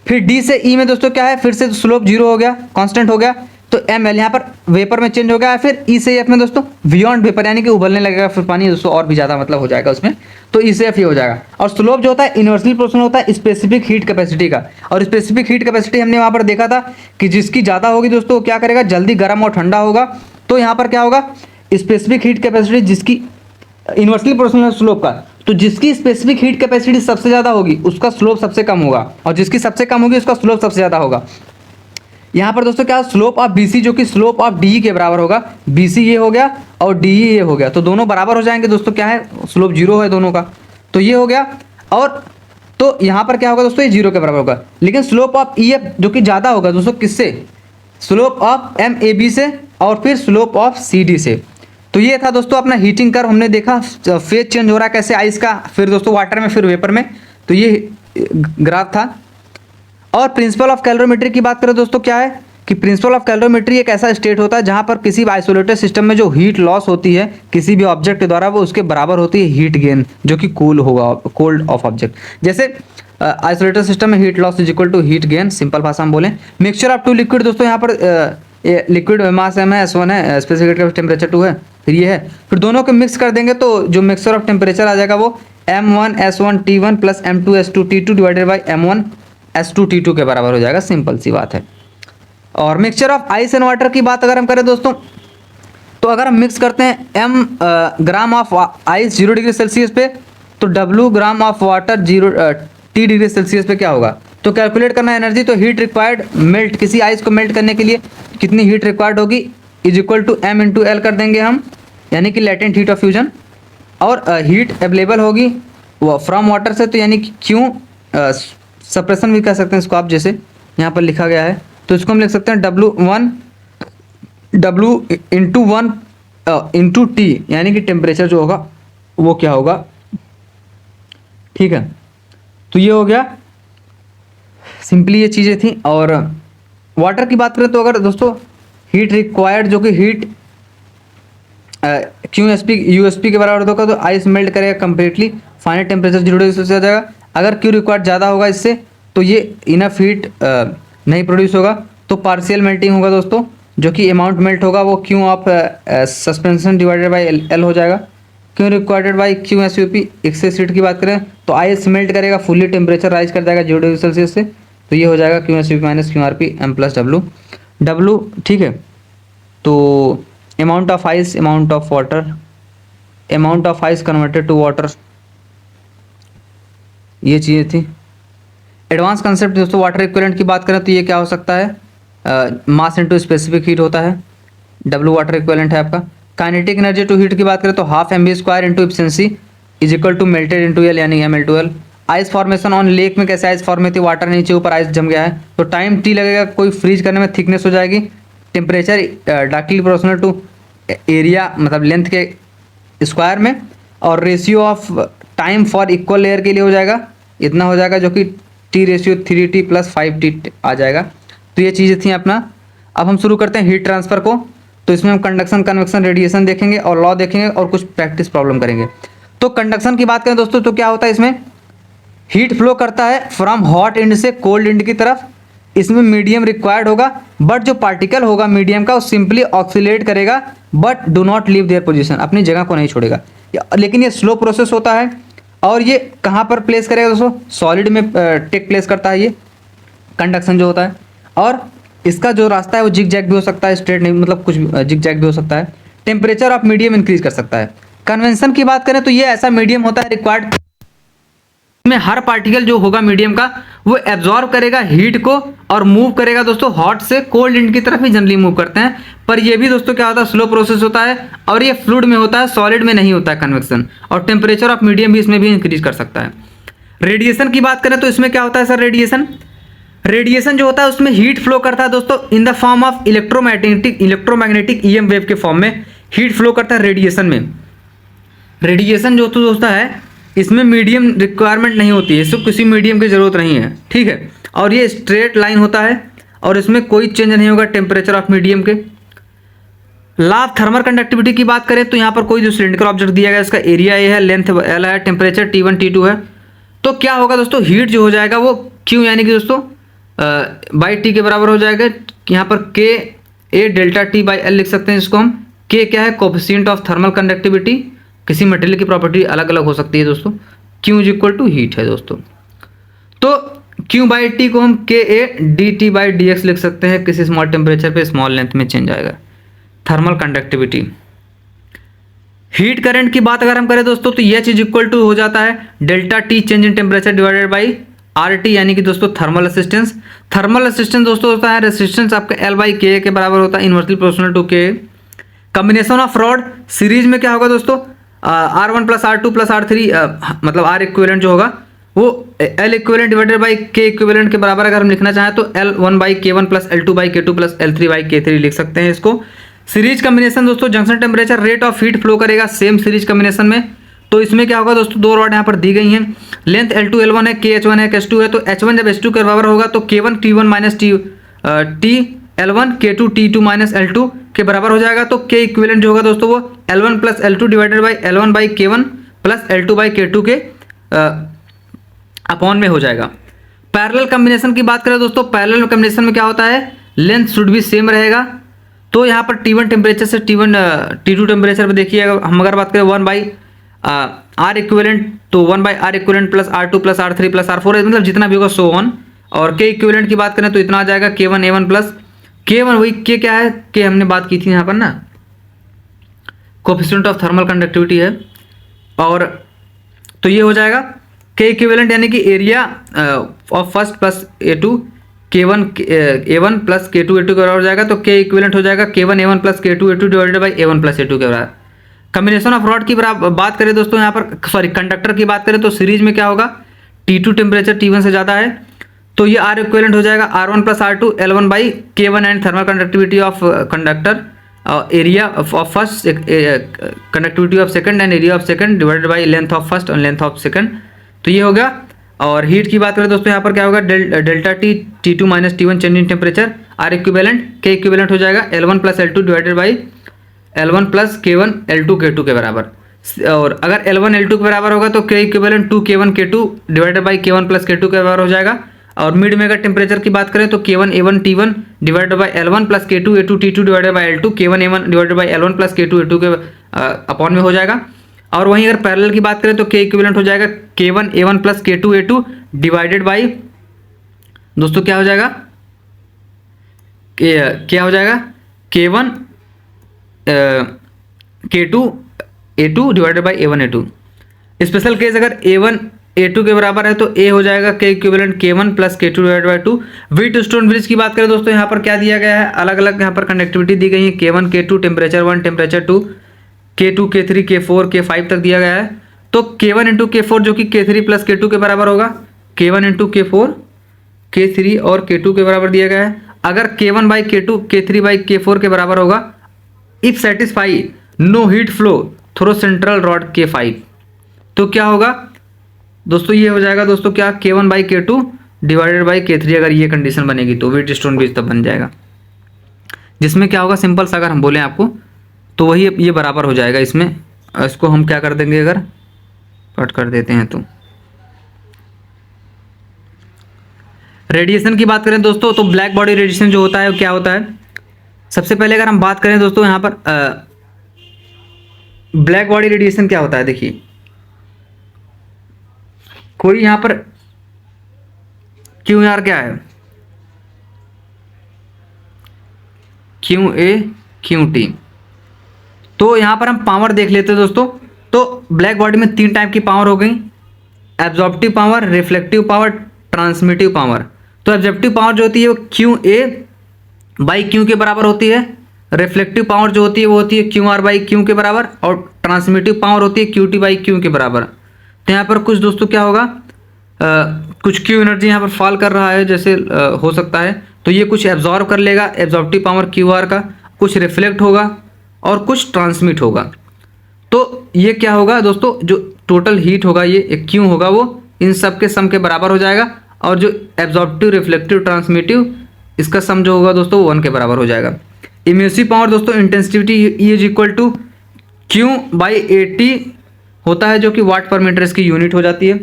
फिर डी से ई में दोस्तों क्या है, फिर से स्लोप 0 हो गया, कांस्टेंट हो गया। तो एम एल यहाँ पर वेपर में चेंज हो गया है। फिर ई से एफ में दोस्तों बियॉन्ड वेपर, यानी कि उबलने लगेगा फिर पानी दोस्तों, और भी ज़्यादा मतलब हो जाएगा उसमें। तो ई से एफ ही हो जाएगा। और स्लोप जो होता है इन्वर्सली प्रोपोर्शनल होता है स्पेसिफिक हीट कैपेसिटी का। और स्पेसिफिक हीट कैपेसिटी हमने वहाँ पर देखा था कि जिसकी ज़्यादा होगी दोस्तों क्या करेगा, जल्दी गर्म और ठंडा होगा। तो यहाँ पर क्या होगा, स्पेसिफिक हीट कैपेसिटी जिसकी इन्वर्सली प्रोपोर्शनल स्लोप का, तो जिसकी स्पेसिफिक हीट कैपेसिटी सबसे ज़्यादा होगी उसका स्लोप सबसे कम होगा, और जिसकी सबसे कम होगी उसका स्लोप सबसे ज़्यादा होगा। यहाँ पर दोस्तों क्या, स्लोप ऑफ BC जो कि स्लोप ऑफ DE के बराबर होगा। BC ये हो गया और DE ये हो गया, तो दोनों बराबर हो जाएंगे दोस्तों, क्या है, स्लोप 0 है दोनों का, तो ये हो गया। और तो यहाँ पर क्या होगा दोस्तों, ये 0 के बराबर होगा। लेकिन स्लोप ऑफ EF जो कि ज़्यादा होगा दोस्तों किससे, स्लोप ऑफ MAB से, और फिर स्लोप ऑफ CD से। तो ये था दोस्तों अपना हीटिंग कर्व, हमने देखा फेज चेंज हो रहा है कैसे आइस का, फिर दोस्तों वाटर में, फिर वेपर में। तो ये ग्राफ था। और प्रिंसिपल ऑफ कैलोरीमेट्री की बात करें दोस्तों, क्या है कि प्रिंसिपल ऑफ कैलोरीमेट्री एक ऐसा स्टेट होता है जहां पर किसी भी आइसोलेटेड सिस्टम में जो हीट लॉस होती है किसी भी ऑब्जेक्ट के द्वारा, वो उसके बराबर होती है हीट गेन जो कि कूल होगा, कोल्ड ऑफ ऑब्जेक्ट। जैसे आइसोलेटेड सिस्टम में heat loss is equal to heat gain, simple भाषा में बोलें। मिक्सचर ऑफ टू लिक्विड दोस्तों, यहाँ पर लिक्विड मास m है, S1 है, स्पेसिफिक टेम्परेचर 2 है, फिर ये है, फिर दोनों को मिक्स कर देंगे तो जो मिक्सचर ऑफ टेम्परेचर आ जाएगा वो M1S1T1 plus M2S2T2 divided by M1S2T2 के बराबर हो जाएगा, सिंपल सी बात है। और mixture of ice and water की बात अगर हम करें दोस्तों, तो अगर हम मिक्स करते हैं m gram of ice 0 degree Celsius पे, तो W gram of water 0 degree Celsius पे क्या होगा, तो कैलकुलेट करना एनर्जी। तो हीट रिक्वायर्ड मेल्ट, किसी आइस को मेल्ट करने के लिए कितनी हीट रिक्वायर्ड होगी, is equal to M into L कर देंगे हम, यानी कि लेटेंट हीट ऑफ फ्यूजन। और हीट अवेलेबल होगी फ्रॉम वाटर से, तो यानी कि क्यों सप्रेशन भी कह सकते हैं इसको आप, जैसे यहाँ पर लिखा गया है। तो इसको हम लिख सकते हैं W इंटू 1 इंटू T, यानी कि टेम्परेचर जो होगा वो क्या होगा, ठीक है। तो ये हो गया, सिंपली ये चीज़ें थी। और वाटर की बात करें तो अगर दोस्तों हीट रिक्वायर्ड जो कि हीट QSP के बराबर होगा, तो आइस मेल्ट करेगा completely, final temperature 0 degree Celsius आ जाएगा। अगर Q रिक्वायर्ड ज़्यादा होगा इससे, तो ये इनफ हीट नहीं प्रोड्यूस होगा, तो पार्शियल मेल्टिंग होगा दोस्तों, जो कि अमाउंट मेल्ट होगा वो Q of suspension divided by L हो जाएगा। Q required by QSUP, excess heat की बात करें तो आइस मेल्ट करेगा, फुल्ली टेम्परेचर राइज कर जाएगा 0 डिग्री सेल्सियस से, तो ये हो जाएगा QSUP minus QRP M plus W, ठीक है। तो amount of ice, amount of water, amount of ice converted to water, ये चीज़ें थी। एडवांस कंसेप्ट दोस्तों वाटर इक्विवेलेंट की बात करें तो ये क्या हो सकता है, मास इनटू स्पेसिफिक हीट होता है, W वाटर इक्विवेलेंट है आपका। काइनेटिक एनर्जी टू हीट की बात करें तो half mv square into efficiency is equal to melted into L, यानी ML2L। Ice formation on lake में कैसे आइस फॉर्म होती है, वाटर नीचे ऊपर आइस जम गया है तो टाइम टी लगेगा, कोई फ्रीज करने में थिकनेस हो जाएगी, temperature directly proportional to area मतलब लेंथ के स्क्वायर में, और ratio of time for equal layer के लिए हो जाएगा इतना हो जाएगा, जो कि टी रेशियो 3t + 5t आ जाएगा। तो ये चीज़ें थी अपना। अब हम शुरू करते हैं हीट ट्रांसफ़र को। तो इसमें हम कंडक्शन, कन्वेक्शन, रेडिएशन देखेंगे और लॉ देखेंगे और कुछ प्रैक्टिस प्रॉब्लम करेंगे। तो कंडक्शन की बात करें दोस्तों तो क्या होता है, इसमें हीट फ्लो करता है फ्रॉम हॉट एंड से कोल्ड एंड की तरफ। इसमें मीडियम रिक्वायर्ड होगा, बट जो पार्टिकल होगा मीडियम का वो सिंपली ऑक्सीलेट करेगा but do not leave their position, अपनी जगह को नहीं छोड़ेगा। लेकिन ये स्लो प्रोसेस होता है और ये कहाँ पर प्लेस करेगा दोस्तों, सॉलिड में टेक प्लेस करता है ये कंडक्शन जो होता है। और इसका जो रास्ता है वो जिग जैग भी हो सकता है, स्ट्रेट नहीं, मतलब कुछ जिग जैग भी हो सकता है। टेम्परेचर ऑफ मीडियम इंक्रीज कर सकता है। कन्वेंशन की बात करें तो ये ऐसा मीडियम होता है रिक्वायर्ड में हर पार्टिकल जो होगा मीडियम का वो एब्जॉर्ब करेगा हीट को और मूव करेगा दोस्तों हॉट से कोल्ड एंड की तरफ ही जनरली मूव करते हैं। पर ये भी दोस्तों क्या होता है, स्लो प्रोसेस होता है और ये फ्लूइड में होता है, सॉलिड में नहीं होता है कन्वेक्शन। और टेम्परेचर ऑफ मीडियम भी इसमें भी इंक्रीज कर सकता है। रेडिएशन की बात करें तो इसमें क्या होता है सर, रेडिएशन जो होता है उसमें हीट फ्लो करता है दोस्तों in the form of electromagnetic EM wave के फॉर्म में हीट फ्लो करता है रेडिएशन में। रेडिएशन जो तो दोस्तों है इसमें मीडियम रिक्वायरमेंट नहीं होती है, इसको किसी मीडियम की जरूरत नहीं है, ठीक है। और ये स्ट्रेट लाइन होता है और इसमें कोई चेंज नहीं होगा टेम्परेचर ऑफ मीडियम के। लॉ ऑफ थर्मल कंडक्टिविटी की बात करें तो यहाँ पर कोई जो सिलिंड्रिकल ऑब्जेक्ट दिया गया इसका एरिया ए है, लेंथ एल है, टेम्परेचर T1 T2 है। तो क्या होगा दोस्तों, हीट जो हो जाएगा वो Q यानी कि दोस्तों बाई टी के बराबर हो जाएगा। यहाँ पर K A delta T by L लिख सकते हैं इसको हम। K क्या है, कोफिशिएंट ऑफ थर्मल कंडक्टिविटी, किसी मटेरियल की प्रॉपर्टी अलग अलग हो सकती है दोस्तों। Q is equal to heat है दोस्तों। तो Q बाई टी को हम KA dt बाई dx लिख सकते हैं, किसी स्मॉल टेम्परेचर पे स्मॉल लेंथ में चेंज आएगा। थर्मल कंडक्टिविटी, हीट करंट की बात अगर हम करें दोस्तों तो H इज इक्वल टू हो जाता है delta T change in temperature divided by RT यानी कि दोस्तों थर्मल असिस्टेंस। थर्मल असिस्टेंस दोस्तों होता है रेसिस्टेंस आपका L बाई के के बराबर होता है, इनवर्सली प्रोपोर्शनल टू के। कॉम्बिनेशन ऑफ रॉड सीरीज में क्या होगा दोस्तों, R1 + R2 + R3 मतलब R इक्विवेलेंट जो होगा वो L equivalent divided by K equivalent के बराबर अगर हम लिखना चाहें तो L1 by K1 + L2 by K2 + L3 by K3 लिख सकते हैं इसको। सीरीज कॉम्बिनेशन दोस्तों, junction temperature rate of heat flow करेगा सेम सीरीज कॉम्बिनेशन में। तो इसमें क्या होगा दोस्तों, दो रॉड यहाँ पर दी गई हैं, लेंथ L2 L1 है, KH1 है, KH2 है। तो H1 जब H2 के बराबर होगा तो K1 T1 minus T L1 K2 T2 minus L2 के बराबर हो जाएगा। तो K इक्विवेलेंट जो होगा दोस्तों वो L1 + L2 divided by L1 by K1 + L2 by K2 के अपॉन में हो जाएगा। पैरेलल कॉम्बिनेशन की बात करें दोस्तों, पैरेलल कॉम्बिनेशन में क्या होता है, लेंथ शुड भी सेम रहेगा। तो यहाँ पर T1 टेम्परेचर से T2 टेम्परेचर पर देखिए, हम अगर बात करें 1 बाई R इक्विवेलेंट तो 1 by R equivalent + R2 + R3 + R4 मतलब जितना भी होगा सो ऑन। और K इक्विवेलेंट की बात करें तो इतना आ जाएगा K1 A1 + K1 वही K क्या है, K हमने बात की थी यहाँ पर ना, कोफिशिएंट ऑफ थर्मल कंडक्टिविटी है। और तो ये हो जाएगा K इक्विवेलेंट यानी कि area of first plus A2 K1 A1 + K2 A2 के बराबर हो जाएगा। तो K इक्विवेलेंट हो जाएगा K1 A1 + K2 A2 divided by A1 + A2 के बराबर। कॉम्बिनेशन ऑफ रॉड की बात करें दोस्तों, यहाँ पर सॉरी कंडक्टर की बात करें तो सीरीज में क्या होगा, T2 टेम्परेचर T1 से ज़्यादा है तो ये R इक्विवेलेंट हो जाएगा R1 + R2 L1 by K1 and thermal conductivity of conductor area of first conductivity of second and area of second divided by length of first और लेंथ ऑफ सेकंड। तो ये हो गया। और हीट की बात करें दोस्तों, यहाँ पर क्या होगा, delta T T2 minus T1 change in temperature, R equivalent K equivalent हो जाएगा L1 + L2 divided by L1 + K1 L2 K2 के बराबर। और अगर L1 L2 के बराबर होगा तो K equivalent 2 K1 K2 divided by K1 + K2 के बराबर हो जाएगा। और मिड में अगर टेम्परेचर की बात करें तो K1 A1 T1 divided by L1 + K2 A2 T2 divided by L2 K1 A1 divided by L1 + K2 A2 के अपॉन में हो जाएगा। और वहीं अगर पैरेलल की बात करें तो K इक्विवेलेंट हो जाएगा K1 A1 + K2 A2 divided by दोस्तों क्या हो जाएगा, क्या हो जाएगा K1 K2 A2 divided by A1 A2। Special case अगर A1 A2 के बराबर है तो A हो जाएगा K equivalent K1 + K2 divided by 2। Wheatstone bridge की बात करें दोस्तों, यहाँ पर क्या दिया गया है, अलग अलग यहाँ पर कंडक्टिविटी दी गई है, K1 K2 temperature 1 temperature 2 K2 K3 K4 K5 तक दिया गया है। तो K1 इंटू K4 जो कि K3 प्लस K2 के बराबर होगा, K1 इंटू K4 K3 और K2 के बराबर दिया गया है। अगर K1 by K2 K3 by K4 के बराबर होगा, if satisfy no heat flow through central rod K5, तो क्या होगा दोस्तों, ये हो जाएगा दोस्तों क्या, K1 by K2 divided by K3। अगर ये कंडीशन बनेगी तो वेट स्टोन ब्रिज तब बन जाएगा, जिसमें क्या होगा, सिंपल सा अगर हम बोलें आपको तो वही ये बराबर हो जाएगा। इसमें इसको हम क्या कर देंगे, अगर कट कर देते हैं तो रेडिएशन की बात करें दोस्तों, तो ब्लैक बॉडी रेडिएशन जो होता है वो क्या होता है। सबसे पहले अगर हम बात करें दोस्तों यहाँ पर ब्लैक बॉडी रेडिएशन क्या होता है, देखिए कोई यहाँ पर क्यू आर क्या है, क्यू ए क्यू टी। तो यहाँ पर हम पावर देख लेते हैं दोस्तों। तो ब्लैक बॉडी में 3 टाइप की पावर हो गई, absorptive power, reflective power, transmittive power. तो एब्जॉर्प्टिव पावर जो होती है वो क्यू ए बाई क्यू के बराबर होती है, रिफ्लेक्टिव पावर जो होती है वो होती है क्यू आर बाई क्यू के बराबर, और ट्रांसमिटिव पावर होती है क्यू टी बाई क्यू के बराबर। तो यहाँ पर कुछ दोस्तों क्या होगा, कुछ क्यू एनर्जी यहाँ पर फॉल कर रहा है जैसे हो सकता है, तो ये कुछ एब्जॉर्ब कर लेगा एब्जॉर्प्टिव पावर क्यू आर का, कुछ रिफ्लेक्ट होगा और कुछ ट्रांसमिट होगा। तो ये क्या होगा दोस्तों, जो टोटल हीट होगा ये क्यू होगा वो इन सब के सम के बराबर हो जाएगा, और जो एब्जॉर्प्टिव रिफ्लेक्टिव ट्रांसमिटिव इसका सम जो होगा दोस्तों 1 के बराबर हो जाएगा। इमिसिव पावर दोस्तों intensity E is equal to Q by A T होता है, जो कि वाट पर मीटर इसकी यूनिट हो जाती है।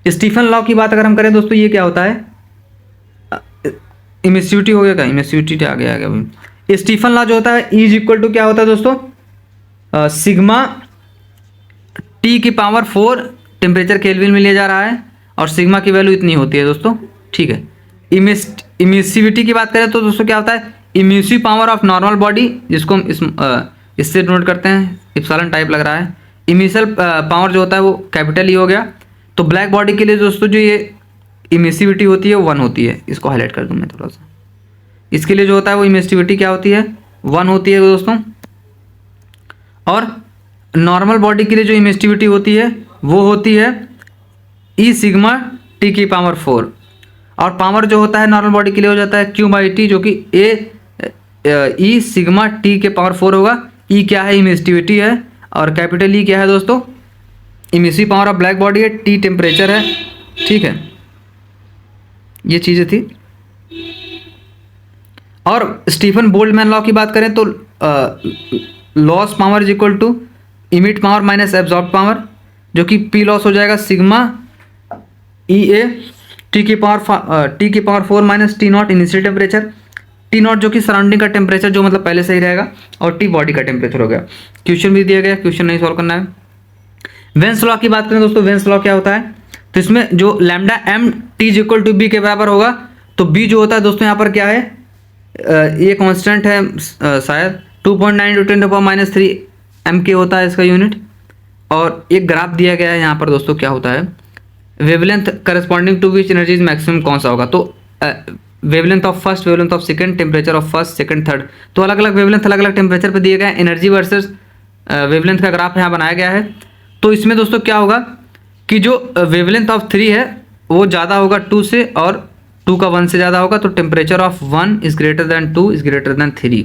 स्टीफन लॉ की बात अगर हम करें दोस्तों, ये क्या होता है, इमिसिविटी हो गया क्या, इमिसिविटी आ गया। स्टीफन लॉ जो होता है ई इज इक्वल टू क्या होता है दोस्तों, सिग्मा टी की पावर 4 टेम्परेचर केल्विन में लिया जा रहा है, और सिग्मा की वैल्यू इतनी होती है दोस्तों, ठीक है। इमिसिविटी की बात करें तो दोस्तों क्या होता है, emissive power of normal body, जिसको हम इससे नोट करते हैं, इप्सिलॉन टाइप लग रहा है। इमिसिव पावर जो होता है वो कैपिटल ई हो गया। तो ब्लैक बॉडी के लिए दोस्तों जो ये इमिसिविटी होती है वो 1 होती है, इसको हाईलाइट कर दूँ मैं थोड़ा सा। इसके लिए जो होता है वो इमिसिविटी क्या होती है, 1 होती है दोस्तों। और नॉर्मल बॉडी के लिए जो इमिसिविटी होती है वो होती है ई सिग्मा टी की पावर 4, और पावर जो होता है नॉर्मल बॉडी के लिए हो जाता है क्यू बाई टी, जो कि ई सिग्मा टी के पावर 4 होगा। ई क्या है, इमिसिविटी है, और कैपिटल ई क्या है दोस्तों, emissive power of black body है, टी टेम्परेचर है, ठीक है। ये चीज़ें थी। और स्टीफन बोल्टमैन लॉ की बात करें तो loss power is equal to emit power minus absorb power, जो कि पी लॉस हो जाएगा सिग्मा ई ए टी की power 4 minus T naught initial temperature. T naught जो कि सराउंडिंग का टेम्परेचर जो मतलब पहले से ही रहेगा, और टी बॉडी का टेम्परेचर हो गया। क्वेश्चन भी दिया गया, क्वेश्चन नहीं सॉल्व करना है। वेन्स लॉ की बात करें दोस्तों, वेन्स लॉ क्या होता है, तो इसमें जो lambda M T is equal to B के बराबर होगा, तो बी जो होता है दोस्तों यहाँ पर क्या है, ये कांस्टेंट है शायद 2.9 × 10⁻³ एम के होता है इसका यूनिट। और एक ग्राफ दिया गया है यहाँ पर दोस्तों, क्या होता है, wavelength corresponding to which energy is maximum कौन सा होगा, तो wavelength of first, wavelength of second, temperature of first second third. तो अलग अलग वेवलेंथ अलग अलग टेम्परेचर पे दिए गए हैं, एनर्जी वर्सेस वेवलेंथ का ग्राफ यहाँ बनाया गया है। तो इसमें दोस्तों क्या होगा कि जो वेवलेंथ ऑफ 3 है वो ज़्यादा होगा 2 से, और 2 का 1 से ज़्यादा होगा, तो temperature of 1 is greater then 2 is greater then 3।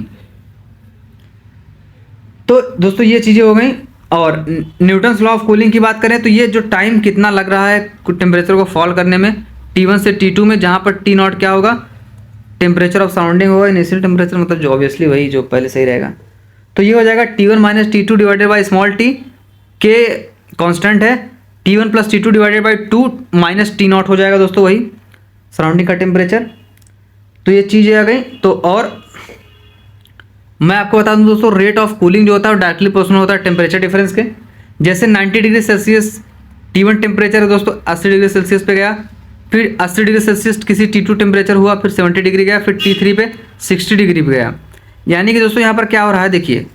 तो दोस्तों ये चीज़ें हो गई। और न्यूटन्स लॉ ऑफ कूलिंग की बात करें तो ये जो टाइम कितना लग रहा है टेम्परेचर को फॉल करने में T1 से T2 में, जहाँ पर T नॉट क्या होगा, टेम्परेचर ऑफ सराउंडिंग होगा, इनिशियल टेम्परेचर मतलब जो ऑब्वियसली वही जो पहले सही रहेगा। तो ये हो जाएगा T1 minus T2 divided by small T, के कांस्टेंट है, T1 plus T2 divided by 2 minus T not हो जाएगा दोस्तों वही सराउंडिंग का टेम्परेचर। तो ये चीज़ें आ गई। तो और मैं आपको बता दूं दोस्तों, रेट ऑफ कूलिंग जो होता है वो डायरेक्टली प्रोपोर्शनल होता है टेम्परेचर डिफरेंस के। जैसे 90 डिग्री सेल्सियस T1 टेम्परेचर है दोस्तों, 80 डिग्री सेल्सियस पे गया, फिर 80 डिग्री सेल्सियस किसी T2 टेम्परेचर हुआ, फिर 70 डिग्री गया, फिर T3 पे 60 डिग्री पे गया। यानी कि दोस्तों यहाँ पर क्या हो रहा है, देखिए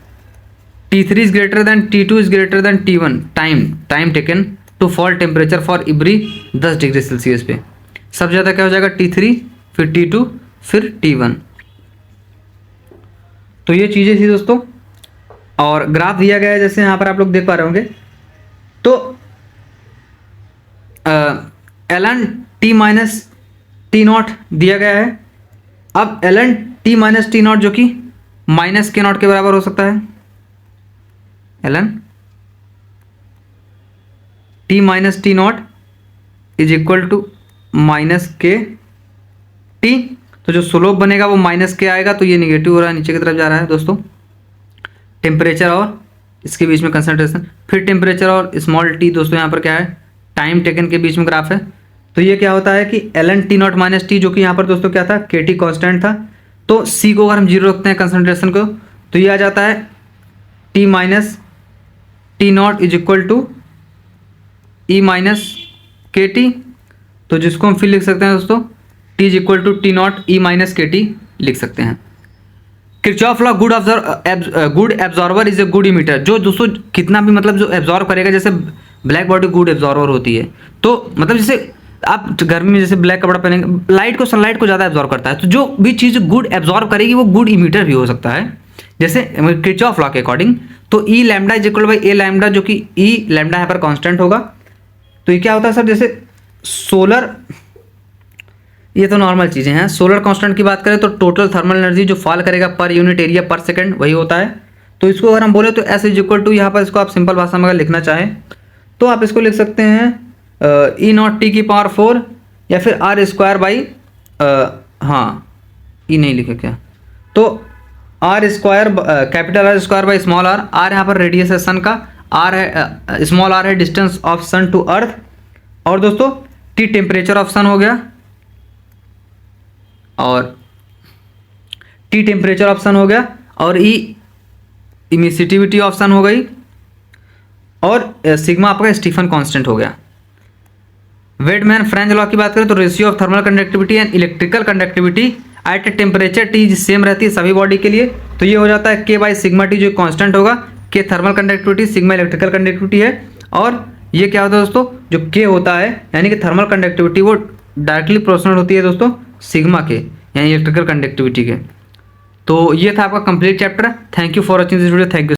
T3 is greater than T2 is greater than T1, time taken to fall temperature for every 10 degree Celsius पे। सबसे ज़्यादा क्या हो जाएगा, T3, फिर T2, फिर T1। तो ये चीज़ें थी दोस्तों। और ग्राफ दिया गया है, जैसे यहाँ पर आप लोग देख पा रहे होंगे, तो ln t minus T not दिया गया है। अब ln t minus T naught जो कि माइनस के नॉट के बराबर हो सकता है, ln t minus T naught is equal to minus K T. तो जो स्लोप बनेगा वो माइनस के आएगा, तो ये निगेटिव हो रहा है, नीचे की तरफ जा रहा है दोस्तों। टेम्परेचर और इसके बीच में कंसंट्रेशन, फिर टेम्परेचर और स्मॉल टी दोस्तों यहाँ पर क्या है, टाइम टेकन के बीच में ग्राफ है। तो ये क्या होता है कि ln t not minus T, जो कि यहाँ पर दोस्तों क्या था, के टी कॉन्स्टेंट था। तो c को अगर हम जीरो रखते हैं कंसंट्रेशन को, तो ये आ जाता है t minus T naught is equal to E minus K T. तो जिसको हम फिर लिख सकते हैं दोस्तों, t is equal to T naught E minus K T लिख सकते हैं। Kirchhoff law, good absorber is a good emitter. जो दोस्तों कितना भी मतलब जो एब्जॉर्व करेगा, जैसे ब्लैक बॉडी गुड एब्जॉर्वर होती है, तो मतलब जैसे आप गर्मी में जैसे ब्लैक कपड़ा पहनेंगे, लाइट को, सनलाइट को ज़्यादा एब्जॉर्व करता है, तो जो भी चीज़ गुड एब्जॉर्व करेगी वो गुड इमीटर भी हो सकता है। जैसे किरचॉफ लॉ के अकॉर्डिंग तो E lambda is equal by A lambda, जो कि ई लैम्डा यहाँ पर कॉन्स्टेंट होगा। तो ये क्या होता है सर, जैसे सोलर, ये तो नॉर्मल चीज़ें हैं। सोलर कांस्टेंट की बात करें तो टोटल थर्मल एनर्जी जो फॉल करेगा पर यूनिट एरिया पर सेकंड, वही होता है। तो इसको अगर हम बोले तो एस इज इक्वल टू, यहाँ पर इसको आप सिंपल भाषा में अगर लिखना चाहें तो आप इसको लिख सकते हैं ई नॉट टी की पावर 4 या फिर आर स्क्वायर बाई, हाँ ई नहीं लिखे क्या, तो R square, capital R square by small R. R यहाँ पर रेडियस है सन का, आर है स्मॉल आर है distance of sun to earth, और दोस्तों टी टेम्परेचर ऑफ सन हो गया, और टी टेम्परेचर ऑफ सन हो गया, और ई इमिसिटिविटी ऑफ सन हो गई, और सिग्मा आपका स्टीफन कांस्टेंट हो गया। वेटमैन फ्रेंच लॉ की बात करें तो ratio of thermal conductivity and electrical conductivity at temperature T same रहती है सभी बॉडी के लिए। तो ये हो जाता है के बाई सिग्मा टी, जो कांस्टेंट होगा, के thermal conductivity, sigma electrical conductivity है। और ये क्या होता है दोस्तों, जो के होता है यानी कि थर्मल कंडक्टिविटी, वो डायरेक्टली प्रोपोर्शनल होती है दोस्तों सिग्मा के यानी इलेक्ट्रिकल कंडक्टिविटी के। तो ये था आपका complete chapter. Thank you for watching this video. Thank you.